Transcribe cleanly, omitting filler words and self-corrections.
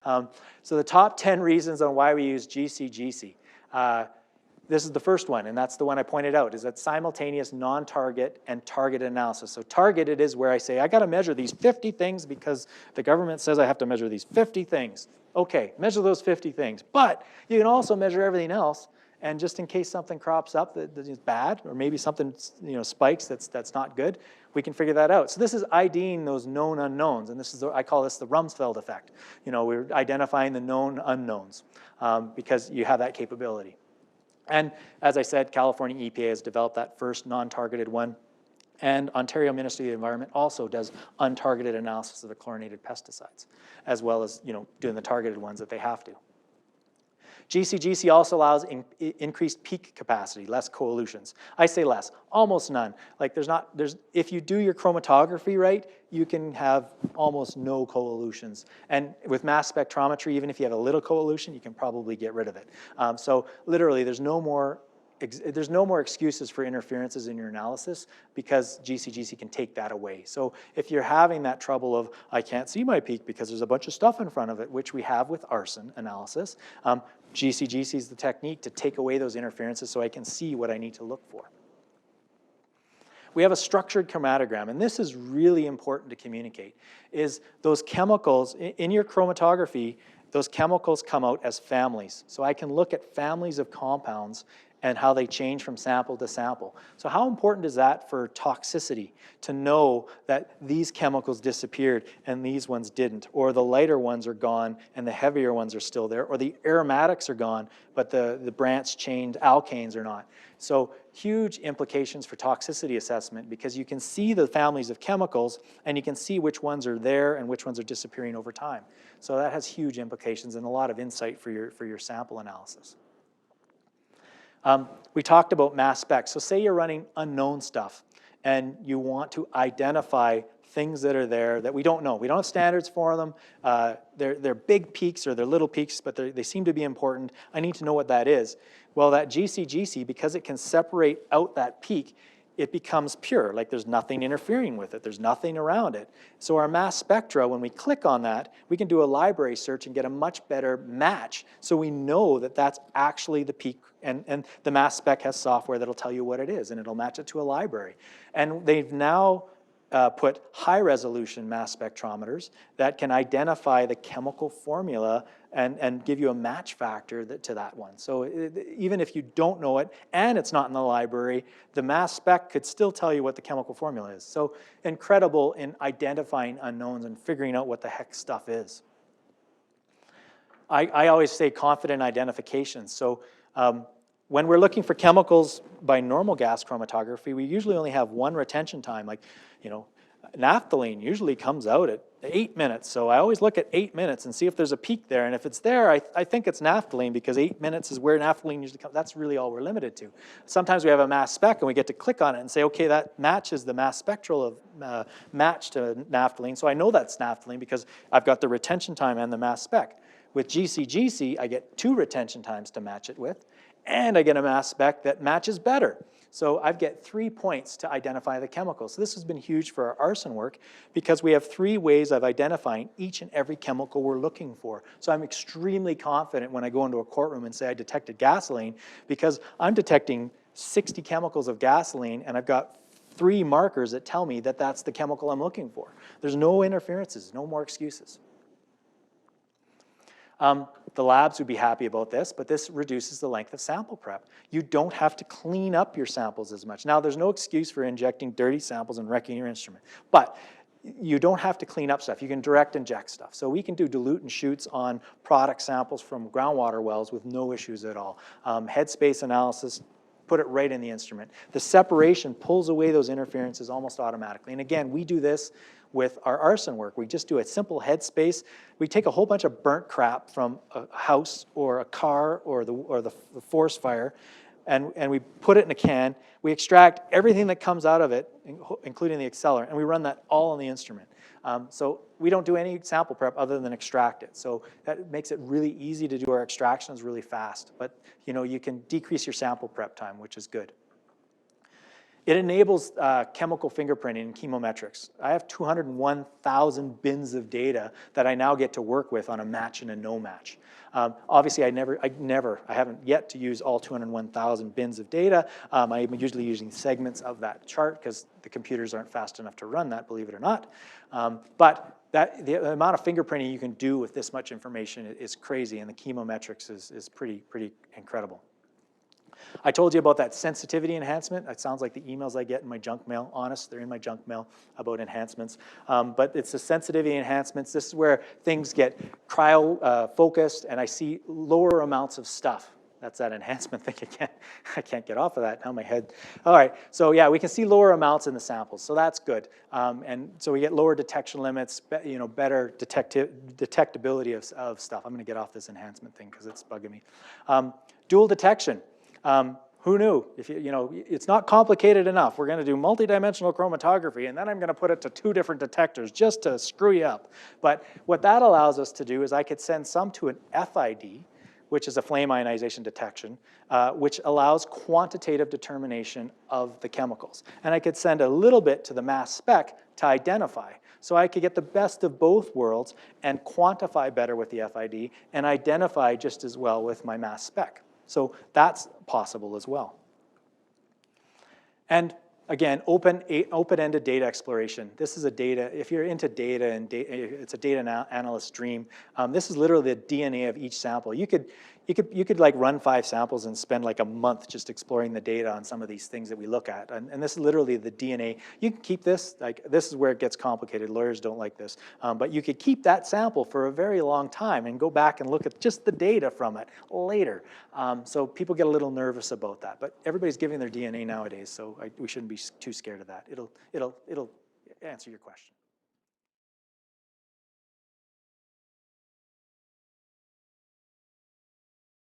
So the top 10 reasons on why we use GCGC. This is the first one, and that's the one I pointed out, is that simultaneous non-target and target analysis. So targeted is where I say, I got to measure these 50 things because the government says I have to measure these 50 things. Okay, measure those 50 things. But you can also measure everything else, and just in case something crops up that is bad, or maybe something spikes that's not good, we can figure that out. So this is IDing those known unknowns, and this is I call this the Rumsfeld effect. We're identifying the known unknowns because you have that capability. And as I said, California EPA has developed that first non-targeted one. And Ontario Ministry of the Environment also does untargeted analysis of the chlorinated pesticides, as well as doing the targeted ones that they have to. GCGC also allows increased peak capacity, less coelutions. I say less, almost none. Like if you do your chromatography right, you can have almost no coelutions. And with mass spectrometry, even if you have a little coelution, you can probably get rid of it. So literally, there's no more excuses for interferences in your analysis because GCGC can take that away. So if you're having that trouble of, I can't see my peak because there's a bunch of stuff in front of it, which we have with arson analysis, GCGC is the technique to take away those interferences so I can see what I need to look for. We have a structured chromatogram, and this is really important to communicate, is those chemicals, in your chromatography, those chemicals come out as families. So I can look at families of compounds and how they change from sample to sample. So how important is that for toxicity, to know that these chemicals disappeared and these ones didn't, or the lighter ones are gone and the heavier ones are still there, or the aromatics are gone but the branched-chained alkanes are not. So huge implications for toxicity assessment because you can see the families of chemicals and you can see which ones are there and which ones are disappearing over time. So that has huge implications and a lot of insight for your sample analysis. We talked about mass spec. So say you're running unknown stuff and you want to identify things that are there that we don't know. We don't have standards for them. They're big peaks or they're little peaks, but they seem to be important. I need to know what that is. Well, that GCGC, because it can separate out that peak, it becomes pure, like there's nothing interfering with it, there's nothing around it. So our mass spectra, when we click on that, we can do a library search and get a much better match so we know that that's actually the peak, and the mass spec has software that'll tell you what it is and it'll match it to a library. And they've now put high resolution mass spectrometers that can identify the chemical formula and give you a match factor to that one. So even if you don't know it and it's not in the library, the mass spec could still tell you what the chemical formula is. So incredible in identifying unknowns and figuring out what the heck stuff is. I always say confident identification. So when we're looking for chemicals by normal gas chromatography, we usually only have one retention time. Like, naphthalene usually comes out at 8 minutes. So I always look at 8 minutes and see if there's a peak there. And if it's there, I think it's naphthalene because 8 minutes is where naphthalene usually comes. That's really all we're limited to. Sometimes we have a mass spec and we get to click on it and say, okay, that matches the mass spectral of match to naphthalene. So I know that's naphthalene because I've got the retention time and the mass spec. With GCGC, I get 2 retention times to match it with, and I get a mass spec that matches better. So I get 3 points to identify the chemicals. So this has been huge for our arson work because we have 3 ways of identifying each and every chemical we're looking for. So I'm extremely confident when I go into a courtroom and say I detected gasoline because I'm detecting 60 chemicals of gasoline and I've got 3 markers that tell me that that's the chemical I'm looking for. There's no interferences, no more excuses. The labs would be happy about this, but this reduces the length of sample prep. You don't have to clean up your samples as much. Now, there's no excuse for injecting dirty samples and wrecking your instrument, but you don't have to clean up stuff. You can direct inject stuff. So we can do dilute and shoots on product samples from groundwater wells with no issues at all. Headspace analysis, put it right in the instrument. The separation pulls away those interferences almost automatically. And again, we do this with our arson work. We just do a simple headspace. We take a whole bunch of burnt crap from a house or a car or the forest fire, and we put it in a can. We extract everything that comes out of it, including the accelerant, and we run that all on the instrument. So we don't do any sample prep other than extract it. So that makes it really easy to do our extractions really fast. But you can decrease your sample prep time, which is good. It enables chemical fingerprinting and chemometrics. I have 201,000 bins of data that I now get to work with on a match and a no match. Obviously, I haven't yet to use all 201,000 bins of data. I'm usually using segments of that chart because the computers aren't fast enough to run that, believe it or not. But the amount of fingerprinting you can do with this much information is crazy, and the chemometrics is pretty incredible. I told you about that sensitivity enhancement. It sounds like the emails I get in my junk mail. Honest, they're in my junk mail about enhancements. But it's the sensitivity enhancements. This is where things get cryo-focused, and I see lower amounts of stuff. That's that enhancement thing again. I can't get off of that now, my head. All right, so yeah, we can see lower amounts in the samples, so that's good. And so we get lower detection limits, better detectability of stuff. I'm gonna get off this enhancement thing because it's bugging me. Dual detection. Who knew? It's not complicated enough. We're going to do multidimensional chromatography, and then I'm going to put it to 2 different detectors just to screw you up. But what that allows us to do is I could send some to an FID, which is a flame ionization detection, which allows quantitative determination of the chemicals. And I could send a little bit to the mass spec to identify. So I could get the best of both worlds and quantify better with the FID and identify just as well with my mass spec. So that's possible as well. And again, open-ended data exploration. This is a data, if you're into data and it's a data analyst dream, this is literally the DNA of each sample. You could like run 5 samples and spend like a month just exploring the data on some of these things that we look at. And this is literally the DNA. You can keep this, like this is where it gets complicated. Lawyers don't like this. But you could keep that sample for a very long time and go back and look at just the data from it later. So people get a little nervous about that. But everybody's giving their DNA nowadays, so we shouldn't be too scared of that. It'll answer your question.